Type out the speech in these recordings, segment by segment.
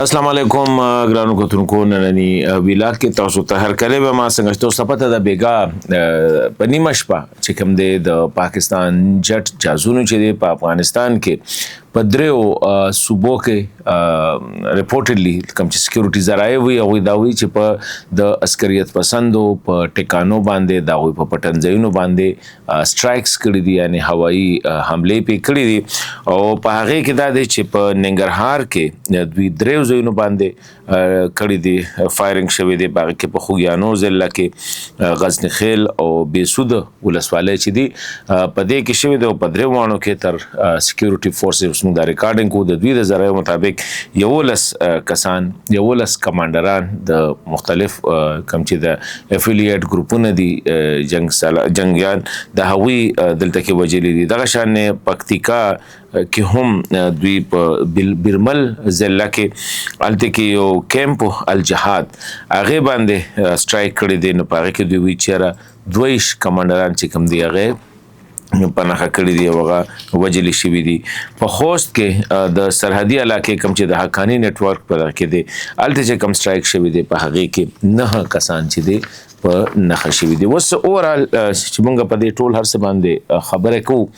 السلام علیکم ګرانو کتونکو نننی ویلاګ کې تاسو ته هر کله به ما څنګه تاسو پته د بیګا په نیمه شپه چې کوم د پاکستان جټ جازونو چې په افغانستان کې په دریو صوبو کې ریپورټډلی کوم چې سکیورټي ذرایع وي او دا وی چې په د عسکریت پسندو په ټکانو باندې دا وی په پټنځایونو باندې سټرایکس کړي دي یعنی هوایی حمله پې کړي دي او په هغه کې دا دی چې په ننګرهار کې دوی دریو ځایونو باندې کړي دي فایرنګ شوی دی باغ کې په خوګیانو ضلع کې غزنی خیل او بیسود ولسوالۍ چې دي په دې کې شوی دی په دریو وانو کې تر سکیورټي فورسز موږ دا ریکارډینګ کو د دوی د ذرایعو مطابق 11 کسان 11 کمانډران د مختلف کم چې د افیلیټ ګروپونه دي جنگیان د هوی دلته کې وجلی دي دغه شان پکتیکا کې هم دوی په بیرمل ضلع کې الته کې یو کیمپ الجهاد هغه باندې سټرایک کړی دی نو هغه کې دوی چیرې دویش کمانډران چې کوم دی هغه پناهه کړی دی هغه وجلی شوی دی په خوست کې د سرحدي علاقې کوم چې د حقانی نت ورک پر کې دی الته چې کوم سټرایک شوی دی په هغه کې 9 کسان چې دی په نخښ شوی دی وس اورال چې مونږ په دې ټول هر څه باندې خبره کوو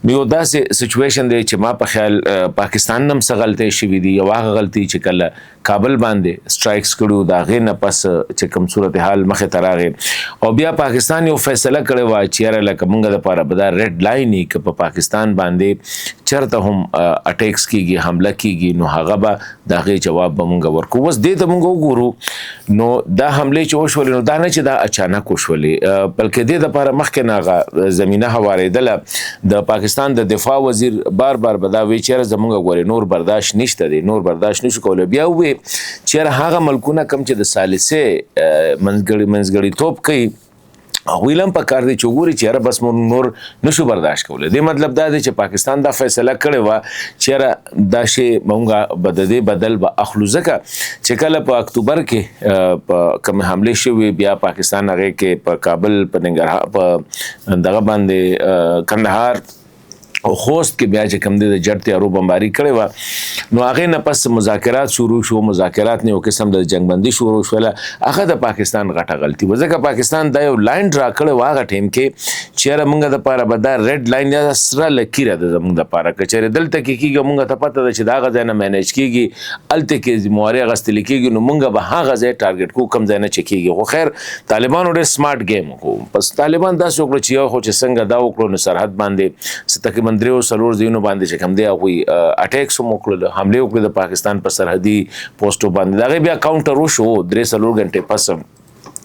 نو داسې سچويشن دی چې ما په خیال پاکستان نم څه غلطي شوی دی یو هغه غلطي چې کله کابل باندې سټرایکس کړو دا غې نه پس چې کوم صورتحال مخه تراغه او بیا پاکستان یو فیصله کړی و چې لکه مونږ د پاره بدا ریډ لاین کې په پاکستان باندې چرته هم اٹیکس کیږي حمله کیږي نو هغه به دا غې جواب به مونږ ورکو وس دې ته مونږ وګورو نو دا حمله چې وشول نو دا نه چې دا اچانک وشولې بلکې دې د پاره مخکې ناغه زمينه هواریدله د پاکستان د دفاع وزیر بار بدا وی چیرې زمونږ غوړي نور برداشت نشته دي نور برداشت نشو کولای بیا وی چیرې هغه ملکونه کم چې د ثالثه منځګړی توپ کوي ویلم په کار دی چې وګوري چې بس نور نشو برداشت کولای دی مطلب دا دی چې پاکستان دا فیصله کړی و چې دا شی مونږه بدل به اخلو ځکه چې کله په اکتوبر کې په کوم حمله شوی بیا پاکستان هغه کې په کابل په ننګرهار په دغه باندې کندهار او خوست کې بیا چې کم دي د جټ تیارو بمباری کړي و نو هغه نه پس مذاکرات شروع شو مذاکرات نه یو قسم د جنگ بندي شروع شوله هغه د پاکستان غټه غلطي و ځکه پاکستان دا یو لاین ډرا کړي واغه ټیم کې چیرې مونږ د پاره به دا ریډ لاین یا سره لکیره د زمونږ د پاره کچره دلته کې کیږي مونږ ته پته ده چې دا غځنه مینیج کیږي الته کې مواري غستل کیږي نو مونږ به هغه ځای ټارګټ کو کم ځای نه چکیږي خو خیر طالبان ډېر سمارټ گیم کو پس طالبان دا څوک چې یو خو چې څنګه دا وکړو نو سرحد باندې ستکه مندرو سلور دینو باندې چې کوم دی هغه اٹیکس وکړل حمله وکړه د پاکستان پر سرحدي پوسټو باندې دا بیا کاونټر وشو 3 غنټه پس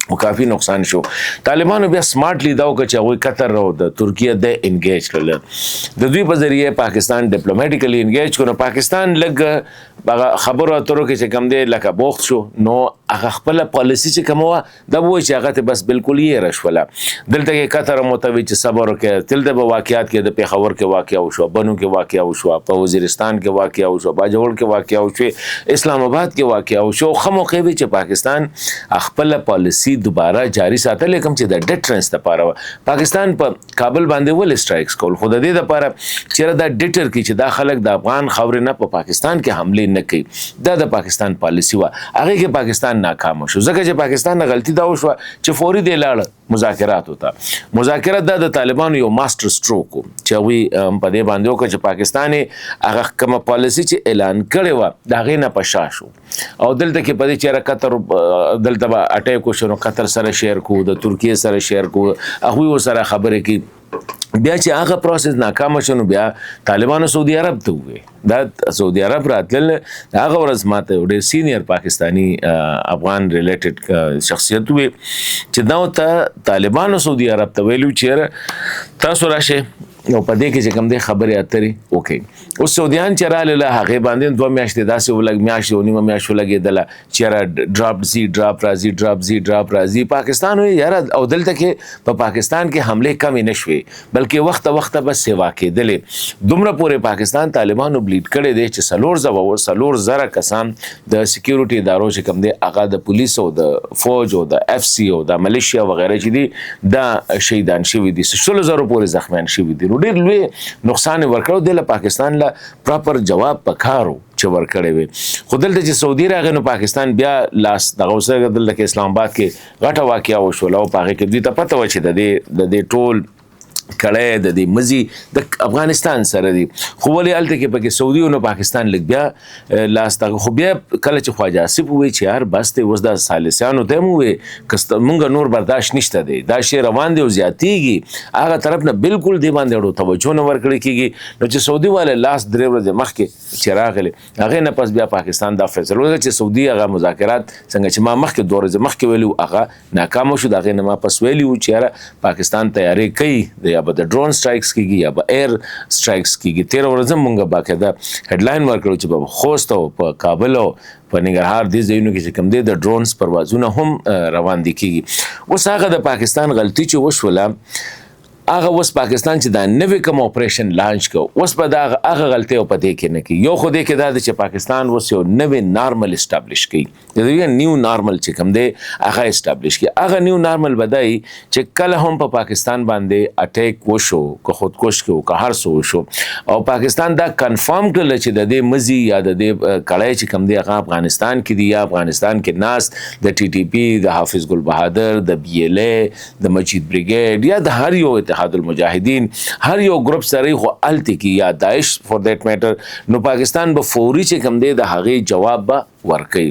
او کافی نقصان شو طالبانو بیا سمارټلی دا وکړه چې هغه قطر او د ترکیه د انګیج کړل د دوی په ذریعه پاکستان ډیپلوماټیکلی انګیج کړو پاکستان لګ خبرو اترو کې چې کم دی لکه بوخت شو نو هغه خپل پالیسی چې کومه دا وایي چې هغه بس بالکل یې رشوله دلته کې قطر متوي چې صبر وکړي تل د واقعیت کې د پیښور کې واقعیا وشو بنو کې واقعیا وشو په وزیرستان کې واقعیا وشو باجوړ کې واقعیا وشو اسلام آباد کې واقعیا وشو خو موقع وی چې پاکستان خپل پالیسی دوباره جاری ساتل کوم چې د ډیټرنس لپاره پاکستان په کابل باندې ول سټرایکس کول خو د دې لپاره چې دا ډیټر کې چې دا خلک د افغان خاورې نه په پاکستان کې حمله نه کوي دا د پاکستان پالیسی و هغه کې پاکستان ناکام شو ځکه چې پاکستان غلطي دا وشو چې فوري دی لاړ مذاکرات وته مذاکرات د طالبانو یو ماستر سټروک چې وی په دې باندې وکړي چې پاکستاني هغه کوم پالیسی چې اعلان کړي و دا غې نه پشا شو او دلته کې په دې چې قطر دلته اٹیک وشو قطر سره شیر کو د ترکیه سره شیر کو هغه سره خبره کی بیا چې هغه پروسس ناکام شونه بیا طالبانو سعودي عرب ته وې دا سعودي عرب راتل هغه ورځ ماته ډېر سینیئر پاکستانی افغان ریلیټډ شخصیت وې چې دا ته طالبانو سعودي عرب ته ویلو چې تاسو راشه نو په دې کې چې کوم دې خبرې اترې اوکې اوس سعودیان چې رااله هغه باندې 2 میاشتې داسې ولګ میاشتې او نیمه میاشت ولګېدله چې ډراپ راځي پاکستان وي یاره او دلته کې په پاکستان کې حمله کمې نشوي بلکې وخت بس سیوا کېدلې دومره پورې پاکستان طالبانو بلیډ کړی دی چې سلور زره کسان د سکیورټي ادارو چې کوم دی هغه د پولیس او د فوج او د اف سی او د ملیشیا وغیرہ چې دي دا شهیدان شوي دي 16,000 پورې زخمیان شوي دي نو ډېر لوی نقصان ورکړو د پاکستان له پراپر جواب پکارو چې ورکړی وي. خو دلته چې سعودي راغی نو پاکستان بیا لاس دغه اوسه دلته کې اسلام آباد کې غټه واقعه وشوله او په هغې کې دوی ته پته وه چې د دې ټول کړی د دې مزي د افغانستان سره دی. خو ولې هلته کې پکې سعودي او پاکستان لږ بیا لاس دغه خو بیا کله چې خواجه آصف ووایي چې یار بس دی اوس دا ثالثیانو ته هم ووایي که مونږ نور برداشت نشته دی دا شی روان دی او زیاتېږي هغه طرف نه بالکل دې باندې اړو توجه نه ورکړی کېږي. نو چې سعودي والا لاس 3 ورځې مخکې چې راغلی هغې نه پس بیا پاکستان دا فیصله وکړه چې سعودي هغه مذاکرات څنګه چې ما مخکې 2 ورځې مخکې ویلي وو هغه ناکامه شو. د هغې نه ما پس ویلي وو چې یاره پاکستان تیاری کوي یا به د ډرون سټرایکس کېږي یا به ایر سټرایکس کېږي. 13 ورځې مونږ باقاعده هیډلاین ورکړو چې په خوست او په کابل او په ننګرهار دې ځایونو کې چې کوم دی د ډرونز پروازونه هم روان دي کېږي. اوس هغه د پاکستان غلطي چې وشوله هغه اوس پاکستان چې دا نوی کوم اپریشن لانچ کو اوس په دا هغه غلطي او په دې کې نه کوي. یو خو دې کې دا چې پاکستان اوس یو نوی نارمل اسټابلیش کوي د دې نیو نارمل چې کوم دی هغه اسټابلیش کوي. هغه نیو نارمل بدای چې کله هم په پاکستان باندې اٹیک وشو که خودکش کو که هر څه وشو او پاکستان دا کنفرم کړل چې د دې مزي یا د دې کړای چې کوم دی هغه افغانستان کې دی یا افغانستان کې ناس د ټي ټي پی د حافظ ګل بهادر د بي ال اي د مجید بریګیډ یا د هر یو اتحاد المجاهدین هر یو ګروپ سره خو الته کې یا داعش فور دیٹ میټر نو پاکستان به فوري چې کوم دی د هغې جواب به ورکوي.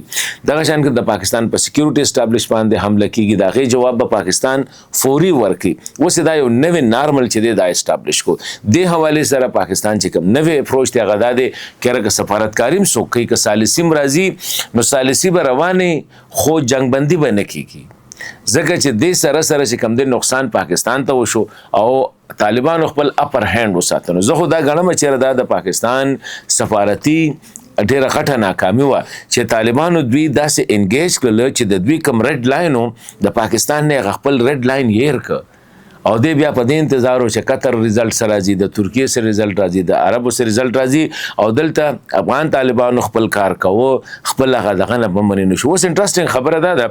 دغه شان کې د پاکستان په سکیورټي اسټابلیش باندې حمله کېږي د هغې جواب به پاکستان فوري ورکوي. اوس دا یو نوی نارمل چې دی دا اسټابلیش کو دې حوالې سره پاکستان چې کوم نوی اپروچ دی هغه دا دی که که سفارتکاري هم څوک کوي که سالسي هم راځي نو سالسي به روانې خو جنګبندي به نه کېږي ځکه چې دې سره سره چې کوم دی نقصان پاکستان ته وشو او طالبانو خپل اپر هینډ وساتنو. زه خو دا ګڼم چې دا د پاکستان سفارتي ډېره غټه ناکامي وه چې طالبانو دوی داسې انګیج کړل چې د دوی کوم ریډ لاین و د پاکستان نه یې خپل ریډ لاین هیر کړ او دی بیا په دې انتظار و چې قطر ریزلټ سره راځي د ترکیې سره ریزلټ راځي د عربو سره ریزلټ راځي او دلته افغان طالبانو خپل کار کوو خپل هغه دغه نه به منې نه شو. اوس انټرسټینګ خبره دا ده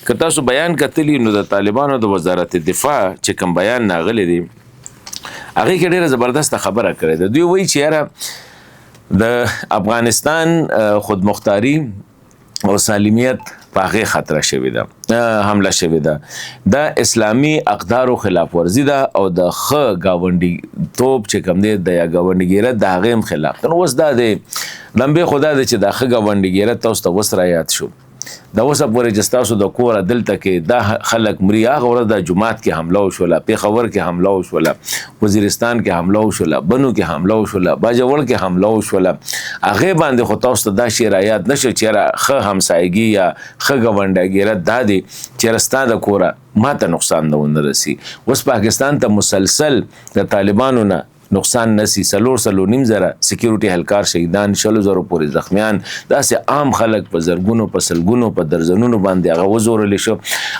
که تاسو بیان کتلی نو د طالبانو د وزارت دفاع چې کوم بیان ناغلی دی هغې کې ډېره زبردسته خبره کړې ده. دوی وایي چې یاره د افغانستان خودمختاري او سالمیت په هغې خطره شوې ده حمله شوې ده د اسلامي اقدارو خلاف ورزي ده او د ښه ګاونډي توب چې کوم دی د یا ګاونډیګیرت د هغې هم خلاف ده. نو اوس دا دی لمبې خو دا دی چې دا ښه ګاونډیګیرت تاسو ته اوس رایاد شو دا اوسه پورې چې ستاسو د کوره دلته کې دا خلک مري هغه ورځ د جومات کې حمله وشوله پېښور کې حمله وشوله وزیرستان کې حمله وشوله بنو کې حمله وشوله باجوړ کې حمله وشوله هغې باندې خو تاسو ته دا شی رایاد نه شو چې یاره ښه همسایګي یا ښه ګاونډیګیرت دا دی چې یاره ستا د کوره ماته نقصان نه ونه رسي. اوس پاکستان ته مسلسل د طالبانو نه نقصان نسی 3.5 زره سکیورټي اهلکار شهیدان 6,000 پورې زخمیان داسې عام خلک په زرګونو په سلګونو په درزنونو باندې هغه وزورلی شو.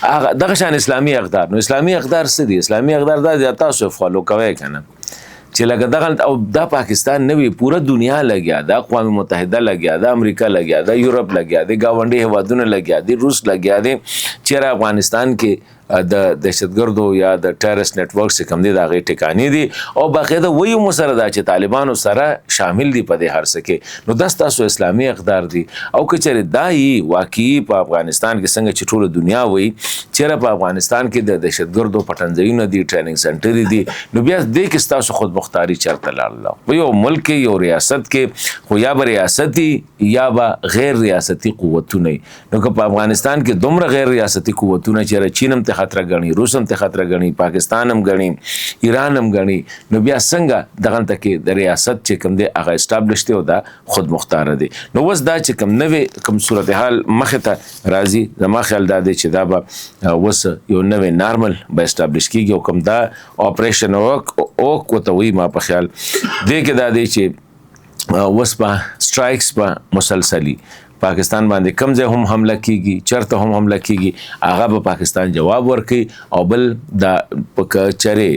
هغه دغه شان اسلامي اقدار نو اسلامي اقدار څه دي؟ اسلامي اقدار دا دی تاسو فالو کوئ که نه چې لکه دغه او دا پاکستان نه وي پوره دنیا لګیا دا اقوام متحده لګیا دا امریکا لګیا دا یورپ لګیا دی ګاونډي هیوادونه لګیا دی روس لګیا دی چیرې افغانستان کې د دهشتګردو یا د ټیرریسټ نیټورک چې کوم دی د هغې ټکانې دي او باقاعده وایي مو سره دا چې طالبانو سره شامل دي په دې هر څه کې نو دا ستاسو اسلامي اقدار دي او که چېرې دا یي واقعي په افغانستان کې څنګه چې ټوله دنیا وایي چېرې په افغانستان کې د دهشتګردو پټنځایونه دي ټریننګ سنټرې دي نو بیا دې کې ستاسو خودمختاري چېرته لاړله په یو ملک کې یو ریاست کې خو یا به ریاستي یا به غیر ریاستي قوتونه نو که په افغانستان کې دومره غیر ریاستي قوتونه چېرې چین هم خطره غني روس هم ته خطره غني پاکستان هم غني ایران هم غني نو بیا څنګه دغه ته کې د ریاست چې کوم دی هغه اسټابلیش دی او دا خود مختار دی. نو اوس دا چې کوم نوې کوم صورتحال مخې ته راځي زما خیال دا دی چې دا به اوس یو نوې نارمل به اسټابلیش کېږي او کوم دا اپریشن اوک ورته وایي ما په خیال دی کې دا دی چې اوس به سټرایکس به مسلسلي پاکستان باندې کم ځای هم حمله کیږي چرته هم حمله کیږي هغه به پاکستان جواب ورکړي او بل دا چره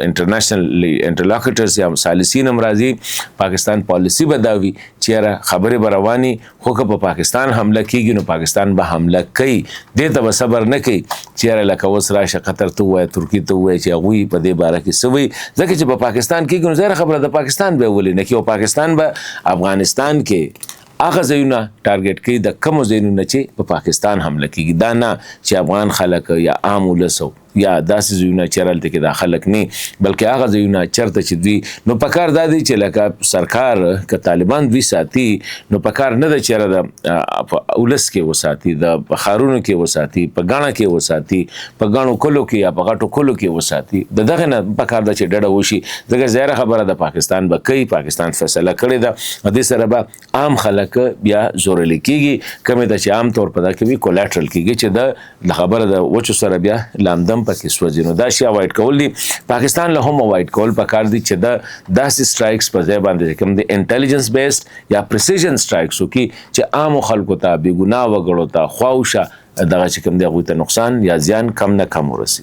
انټرنیشنل انټرلاکټرز یا ثالثین هم راځي پاکستان پالیسی بداوي چیرې خبرې برواني خو که په پاکستان حمله کیږي نو پاکستان به حمله کوي دې ته به صبر نه کوي چیرې لکه اوس راشه قطر ته وایي ترکیې ته وایي چې هغوی په دې باره کې څه وایي ځکه چې په پاکستان کېږي نو ظاهره خبره د پاکستان به ولې نه کوي او پاکستان به افغانستان کې هغه ځایونه ټارګټ کوي د کومو ځایونو نه چې په پاکستان حمله کېږي دا نه چې افغان خلک یا عام ولس یا داسې ځایونه چې هلته کې دا خلک نه بلکې هغه ځایونه چېرته چې دوی نو پکار دا دی چې لکه سرکار که طالبان دوی ساتي نو پکار نه ده چېرې د ولس کې وساتي د ښارونو کې وساتي په ګاڼه کې وساتي په ګاڼو کلو کې یا په غټو کلو کې وساتي د دغه نه پکار ده چې ډډه وشي ځکه ظاهره خبره د پاکستان به کوي پاکستان فیصله کړې ده دې سره به عام خلک بیا زورلی کېږي کومې ته چې عام طور په دا کې وي کولاټرل کېږي چې د خبره د وچو سره بیا لامدم پکې سوځي نو دا شی اوایډ کول دي پاکستان له هم اوایډ کول پکار دي چې دا داسې سټرایکس په ځای باندې کوم دي انټيليجنس بیسډ یا پریسیژن سټرایکس وکي چې عام خلکو ته بې ګناه وګړو ته خواوشه دغه چې کوم دی هغوی ته نقصان یا زیان کم نه کم ورسي